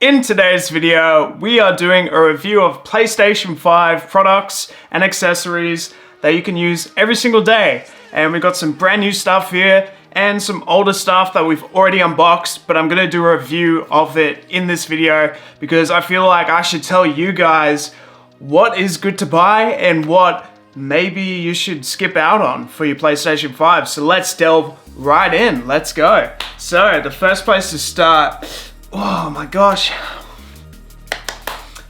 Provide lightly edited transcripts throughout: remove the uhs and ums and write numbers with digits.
In today's video, we are doing a review of PlayStation 5 products and accessories that you can use every single day. And we've got some brand new stuff here and some older stuff that we've already unboxed, but I'm gonna do a review of it in this video because I feel like I should tell you guys what is good to buy and what maybe you should skip out on for your PlayStation 5. So let's delve right in, let's go. So the first place to start, oh my gosh,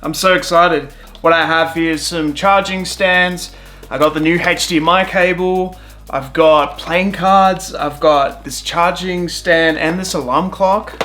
I'm so excited. What I have here is some charging stands. I got the new HDMI cable. I've got playing cards. I've got this charging stand and this alarm clock.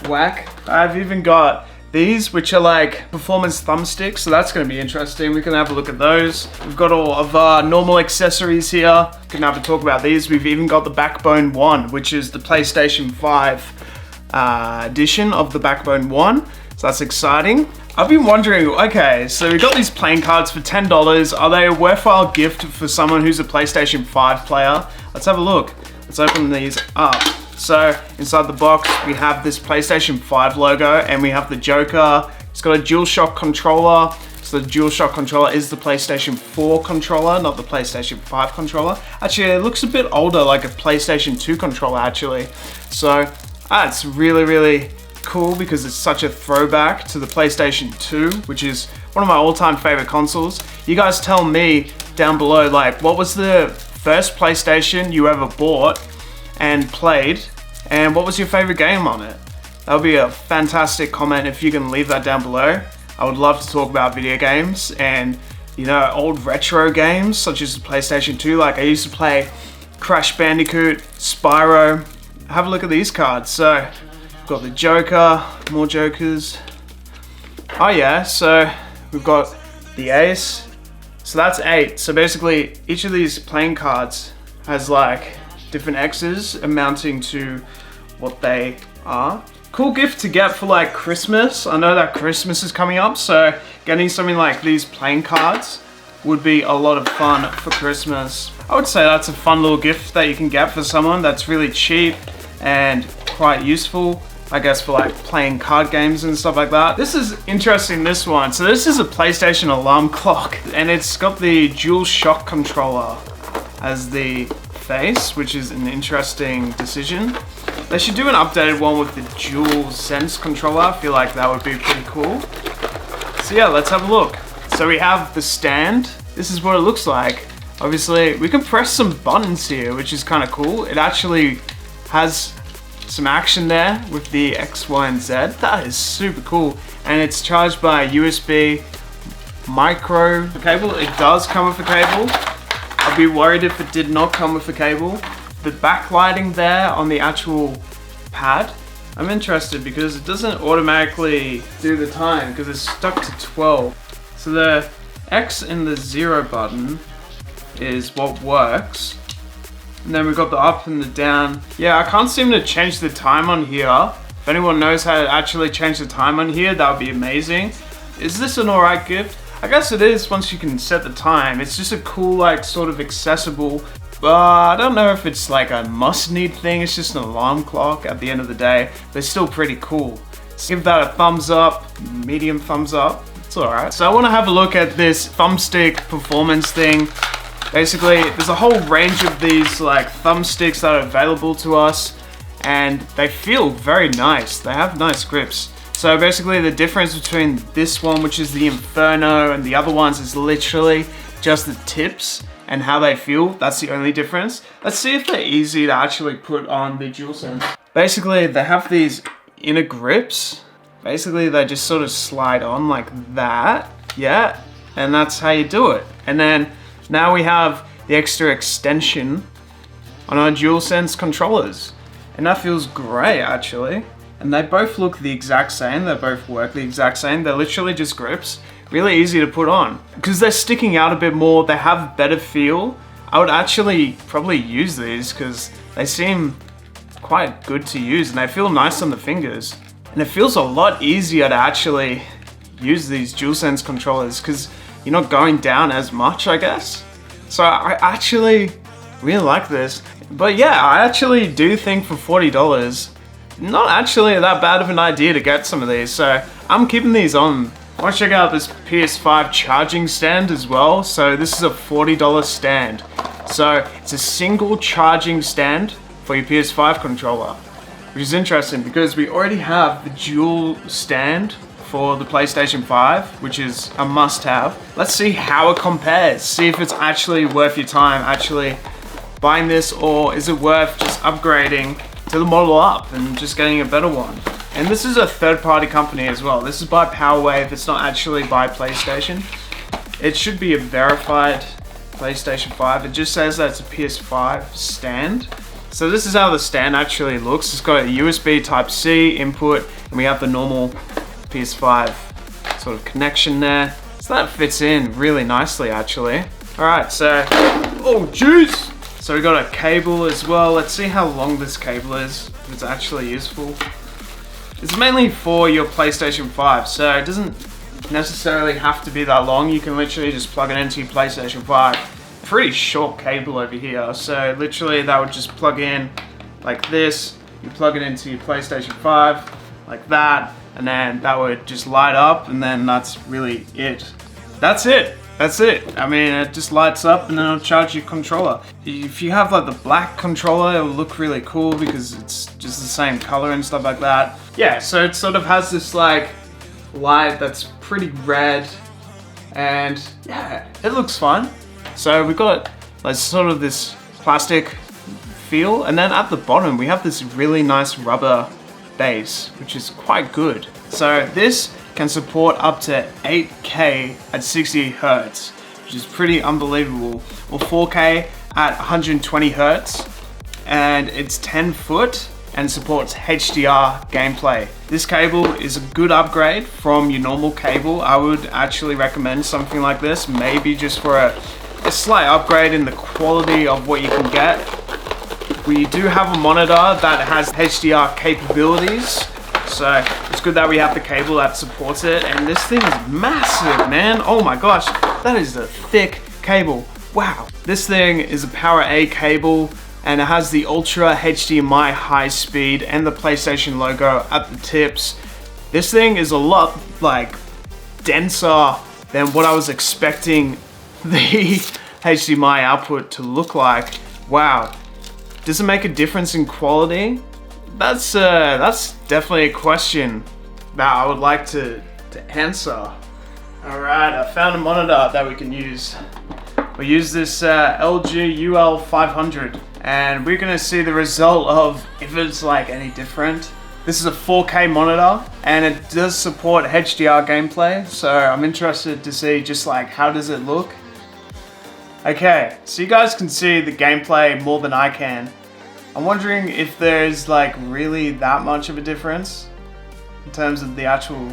Whack. I've even got these, which are like performance thumbsticks, so that's gonna be interesting. We can have a look at those. We've got all of our normal accessories here. We can have a talk about these. We've even got the Backbone 1, which is the PlayStation 5 edition of the Backbone 1, so that's exciting. I've been wondering, okay, so we got these playing cards for $10. Are they a worthwhile gift for someone who's a PlayStation 5 player? Let's have a look. Let's open these up. So inside the box, we have this PlayStation 5 logo and we have the Joker. It's got a DualShock controller. So the DualShock controller is the PlayStation 4 controller, not the PlayStation 5 controller. Actually, it looks a bit older, like a PlayStation 2 controller actually. So it's really cool because it's such a throwback to the PlayStation 2, which is one of my all-time favorite consoles. You guys tell me down below, like, what was the first PlayStation you ever bought and played, and what was your favorite game on it? That would be a fantastic comment if you can leave that down below. I would love to talk about video games and, you know, old retro games such as the PlayStation 2. Like, I used to play Crash Bandicoot, Spyro. Have a look at these cards. So we've got the Joker, more Jokers. Oh yeah, so we've got the Ace. So that's 8. So basically each of these playing cards has like different X's amounting to what they are. Cool gift to get for like Christmas. I know that Christmas is coming up, so getting something like these playing cards would be a lot of fun for Christmas. I would say that's a fun little gift that you can get for someone that's really cheap and quite useful, I guess, for like playing card games and stuff like that. This is interesting, this one. So this is a PlayStation alarm clock and it's got the DualShock controller as the face, which is an interesting decision. They should do an updated one with the DualSense controller. I feel like that would be pretty cool. So yeah, let's have a look. So we have the stand. This is what it looks like. Obviously, we can press some buttons here, which is kind of cool. It actually has some action there with the X, Y, and Z. That is super cool. And it's charged by a USB micro cable. It does come with a cable. I'd be worried if it did not come with a cable. The backlighting there on the actual pad, I'm interested because it doesn't automatically do the time because it's stuck to 12. So the X and the 0 button is what works. And then we've got the up and the down. Yeah, I can't seem to change the time on here. If anyone knows how to actually change the time on here, that would be amazing. Is this an alright gift? I guess it is once you can set the time. It's just a cool, like, sort of accessible, I don't know if it's like a must-need thing. It's just an alarm clock at the end of the day, but it's still pretty cool. So give that a thumbs up, medium thumbs up. It's alright. So I want to have a look at this thumbstick performance thing. Basically, there's a whole range of these like thumbsticks that are available to us and they feel very nice. They have nice grips. So basically the difference between this one, which is the Inferno, and the other ones is literally just the tips and how they feel. That's the only difference. Let's see if they're easy to actually put on the DualSense. Basically, they have these inner grips. Basically, they just sort of slide on like that. Yeah, and that's how you do it. And then now we have the extra extension on our DualSense controllers. And that feels great actually. And they both look the exact same. They both work the exact same. They're literally just grips. Really easy to put on. Because they're sticking out a bit more, they have better feel. I would actually probably use these because they seem quite good to use and they feel nice on the fingers. And it feels a lot easier to actually use these DualSense controllers because you're not going down as much, I guess. So I actually really like this. But yeah, I actually do think for $40, not actually that bad of an idea to get some of these, so I'm keeping these on. I want to check out this PS5 charging stand as well. So this is a $40 stand. So it's a single charging stand for your PS5 controller, which is interesting because we already have the dual stand for the PlayStation 5, which is a must-have. Let's see how it compares. See if it's actually worth your time actually buying this, or is it worth just upgrading to the model up and just getting a better one. And this is a third-party company as well. This is by Powerwave. It's not actually by PlayStation. It should be a verified PlayStation 5. It just says that it's a PS5 stand. So this is how the stand actually looks. It's got a USB Type-C input, and we have the normal PS5 sort of connection there. So that fits in really nicely actually. All right, so, oh jeez. So we got a cable as well. Let's see how long this cable is, if it's actually useful. It's mainly for your PlayStation 5, so it doesn't necessarily have to be that long. You can literally just plug it into your PlayStation 5. Pretty short cable over here, so literally that would just plug in like this. You plug it into your PlayStation 5 like that, and then that would just light up, and then that's really it. That's it. That's it. I mean, it just lights up and then it'll charge your controller. If you have like the black controller, it will look really cool because it's just the same color and stuff like that. Yeah, so it sort of has this like light that's pretty red, and yeah, it looks fun. So we've got like sort of this plastic feel, and then at the bottom we have this really nice rubber base, which is quite good. So this can support up to 8K at 60 Hertz, which is pretty unbelievable, or 4K at 120 Hertz, and it's 10 foot and supports HDR gameplay. This cable is a good upgrade from your normal cable. I would actually recommend something like this, maybe just for a slight upgrade in the quality of what you can get. We do have a monitor that has HDR capabilities, so it's good that we have the cable that supports it. And this thing is massive, man. Oh my gosh, that is a thick cable. Wow. This thing is a PowerA cable, and it has the Ultra HDMI high speed and the PlayStation logo at the tips. This thing is a lot like denser than what I was expecting the HDMI output to look like. Wow. Does it make a difference in quality? That's definitely a question that I would like to answer. All right, I found a monitor that we can use. We'll use this LG UL500, and we're gonna see the result of if it's like any different. This is a 4K monitor, and it does support HDR gameplay, so I'm interested to see just like how does it look. Okay, so you guys can see the gameplay more than I can. I'm wondering if there's like really that much of a difference in terms of the actual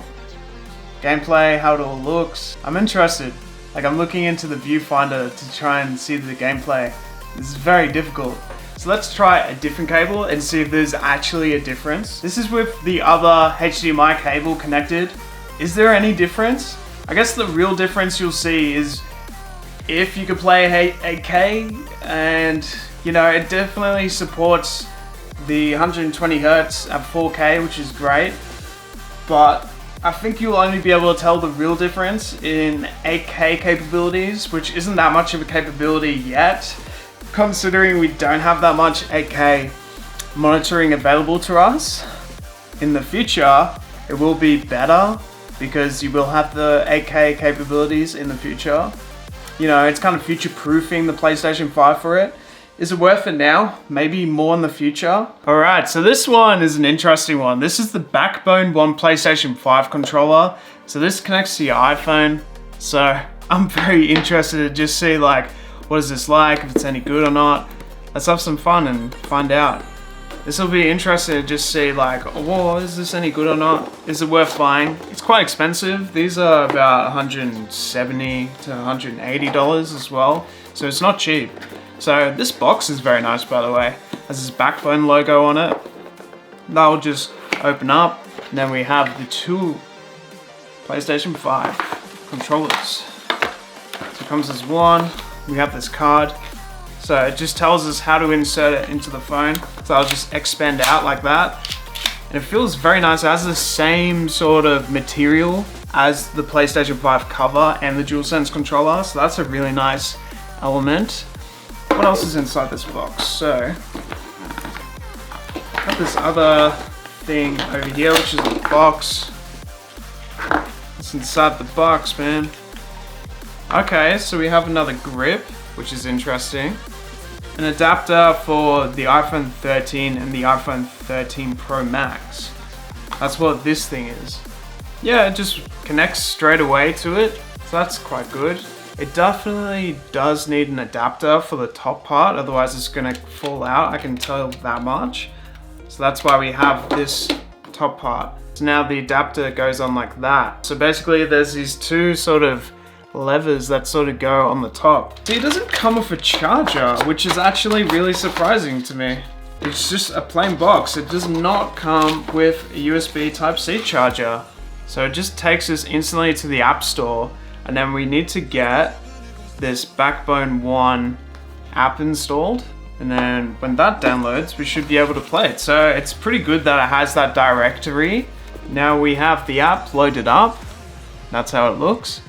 gameplay, how it all looks. I'm interested. Like, I'm looking into the viewfinder to try and see the gameplay. This is very difficult. So let's try a different cable and see if there's actually a difference. This is with the other HDMI cable connected. Is there any difference? I guess the real difference you'll see is if you could play 8K, and you know, it definitely supports the 120 Hertz at 4K, which is great, but I think you'll only be able to tell the real difference in 8K capabilities, which isn't that much of a capability yet, considering we don't have that much 8K monitoring available to us. In the future, it will be better because you will have the 8K capabilities in the future. You know, it's kind of future-proofing the PlayStation 5 for it. Is it worth it now? Maybe more in the future? All right, so this one is an interesting one. This is the Backbone One PlayStation 5 controller. So this connects to your iPhone. So I'm very interested to just see like, what is this like, if it's any good or not. Let's have some fun and find out. This will be interesting to just see like, whoa, is this any good or not? Is it worth buying? It's quite expensive. These are about $170 to $180 as well. So it's not cheap. So this box is very nice, by the way. It has this Backbone logo on it. That will just open up. And then we have the two PlayStation 5 controllers. So it comes as one. We have this card. So it just tells us how to insert it into the phone. So I'll just expand out like that. And it feels very nice. It has the same sort of material as the PlayStation 5 cover and the DualSense controller, so that's a really nice element. What else is inside this box? So, got this other thing over here, which is a box. What's inside the box, man? Okay, so we have another grip, which is interesting. An adapter for the iPhone 13 and the iPhone 13 Pro Max. That's what this thing is. Yeah, it just connects straight away to it, so that's quite good. It definitely does need an adapter for the top part, otherwise it's gonna fall out, I can tell that much. So that's why we have this top part. So now the adapter goes on like that. So basically there's these two sort of levers that sort of go on the top. See, it doesn't come with a charger, which is actually really surprising to me. It's just a plain box. It does not come with a USB Type-C charger. So it just takes us instantly to the App Store, and then we need to get this Backbone 1 app installed. And then when that downloads, we should be able to play it. So it's pretty good that it has that directory. Now we have the app loaded up. That's how it looks.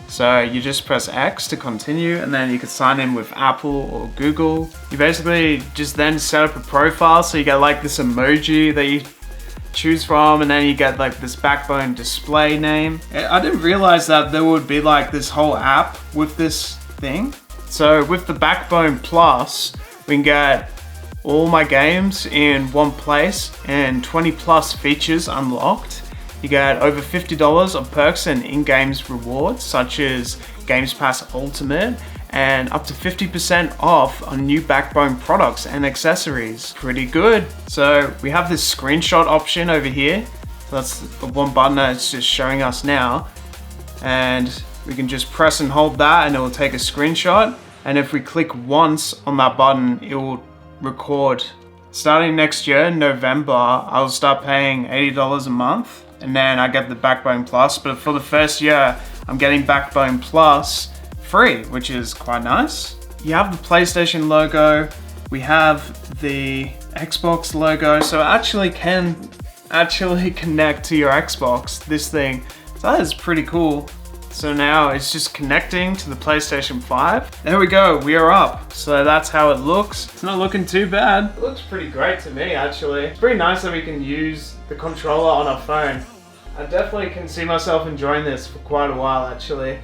So you just press X to continue, and then you can sign in with Apple or Google. You basically just then set up a profile, so you get like this emoji that you choose from, and then you get like this Backbone display name. I didn't realize that there would be like this whole app with this thing. So with the Backbone Plus, we can get all my games in one place and 20 plus features unlocked. You get over $50 of perks and in-games rewards, such as Games Pass Ultimate, and up to 50% off on new Backbone products and accessories. Pretty good. So we have this screenshot option over here. So that's the one button that it's just showing us now. And we can just press and hold that and it will take a screenshot. And if we click once on that button, it will record. Starting next year, November, I'll start paying $80 a month. And then I get the Backbone Plus, but for the first year, I'm getting Backbone Plus free, which is quite nice. You have the PlayStation logo, we have the Xbox logo, so it actually can connect to your Xbox, this thing. So that is pretty cool. So now it's just connecting to the PlayStation 5. There we go, we are up. So that's how it looks. It's not looking too bad. It looks pretty great to me, actually. It's pretty nice that we can use the controller on our phone. I definitely can see myself enjoying this for quite a while, actually.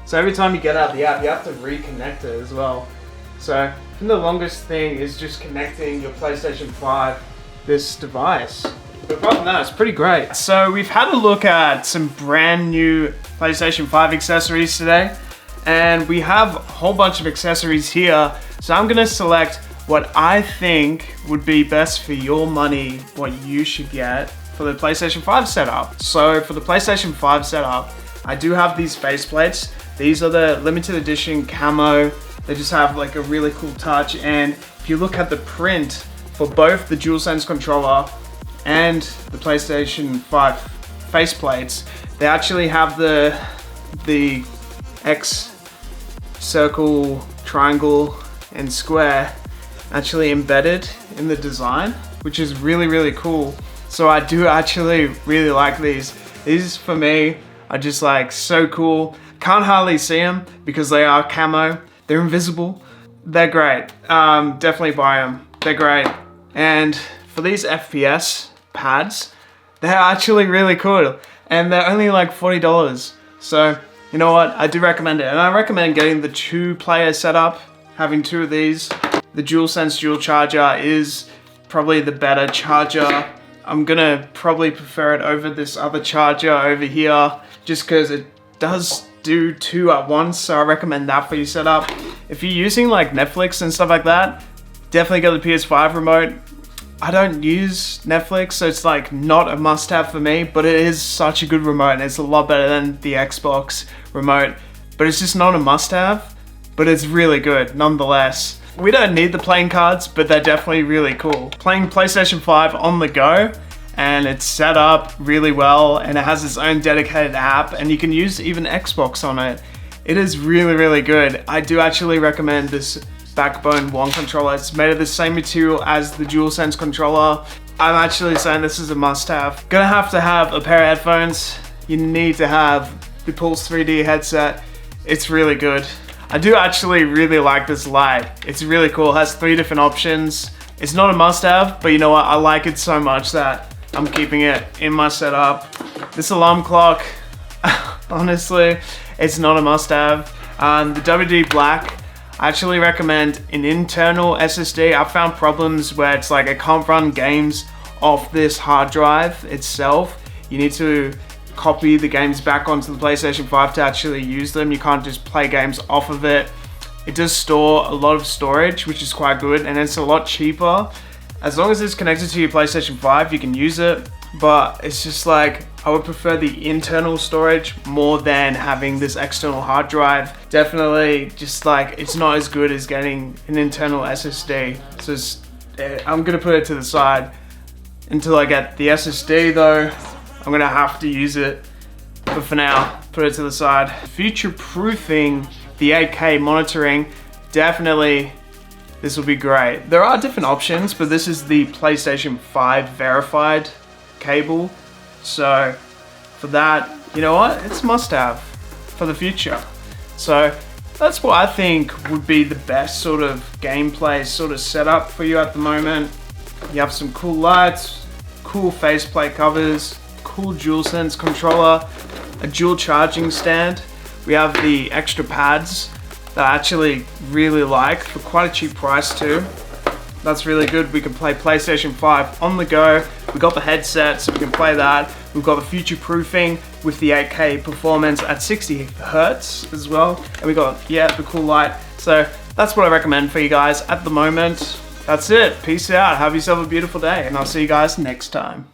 So every time you get out the app, you have to reconnect it as well. So I think the longest thing is just connecting your PlayStation 5, this device. But apart from that, it's pretty great. So we've had a look at some brand new PlayStation 5 accessories today, and we have a whole bunch of accessories here. So I'm gonna select what I think would be best for your money, what you should get for the PlayStation 5 setup. So for the PlayStation 5 setup, I do have these faceplates. These are the limited edition camo. They just have like a really cool touch, and if you look at the print for both the DualSense controller and the PlayStation 5 faceplates, they actually have the X, circle, triangle, and square actually embedded in the design, which is really, really cool. So I do actually really like these. These for me are just like so cool. Can't hardly see them because they are camo. They're invisible. They're great. Definitely buy them. They're great. And for these FPS pads, they're actually really cool. And they're only like $40. So you know what? I do recommend it. And I recommend getting the 2-player setup, having 2 of these. The DualSense dual charger is probably the better charger. I'm gonna probably prefer it over this other charger over here, just because it does do 2 at once, so I recommend that for your setup. If you're using like Netflix and stuff like that, definitely get the PS5 remote. I don't use Netflix, so it's like not a must-have for me, but it is such a good remote, and it's a lot better than the Xbox remote, but it's just not a must-have, but it's really good nonetheless. We don't need the playing cards, but they're definitely really cool. Playing PlayStation 5 on the go, and it's set up really well, and it has its own dedicated app, and you can use even Xbox on it. It is really, really good. I do actually recommend this Backbone 1 controller. It's made of the same material as the DualSense controller. I'm actually saying this is a must-have. Gonna have to have a pair of headphones. You need to have the Pulse 3D headset. It's really good. I do actually really like this light. It's really cool. It has 3 different options. It's not a must-have, but you know what? I like it so much that I'm keeping it in my setup. This alarm clock, honestly, it's not a must-have. The WD Black, I actually recommend an internal SSD. I've found problems where it's like I can't run games off this hard drive itself. You need to copy the games back onto the PlayStation 5 to actually use them. You can't just play games off of it. It does store a lot of storage, which is quite good, and it's a lot cheaper. As long as it's connected to your PlayStation 5, you can use it, but it's just like, I would prefer the internal storage more than having this external hard drive. Definitely just like, it's not as good as getting an internal SSD. So I'm gonna put it to the side until I get the SSD though. I'm gonna have to use it, but for now, put it to the side. Future-proofing the 8K monitoring, definitely this will be great. There are different options, but this is the PlayStation 5 verified cable. So for that, you know what? It's a must-have for the future. So that's what I think would be the best sort of gameplay sort of setup for you at the moment. You have some cool lights, cool faceplate covers, cool DualSense controller, a dual charging stand. We have the extra pads that I actually really like for quite a cheap price too. That's really good. We can play PlayStation 5 on the go. We got the headset, so we can play that. We've got the future-proofing with the 8K performance at 60 Hertz as well. And we got, yeah, the cool light. So that's what I recommend for you guys at the moment. That's it. Peace out. Have yourself a beautiful day, and I'll see you guys next time.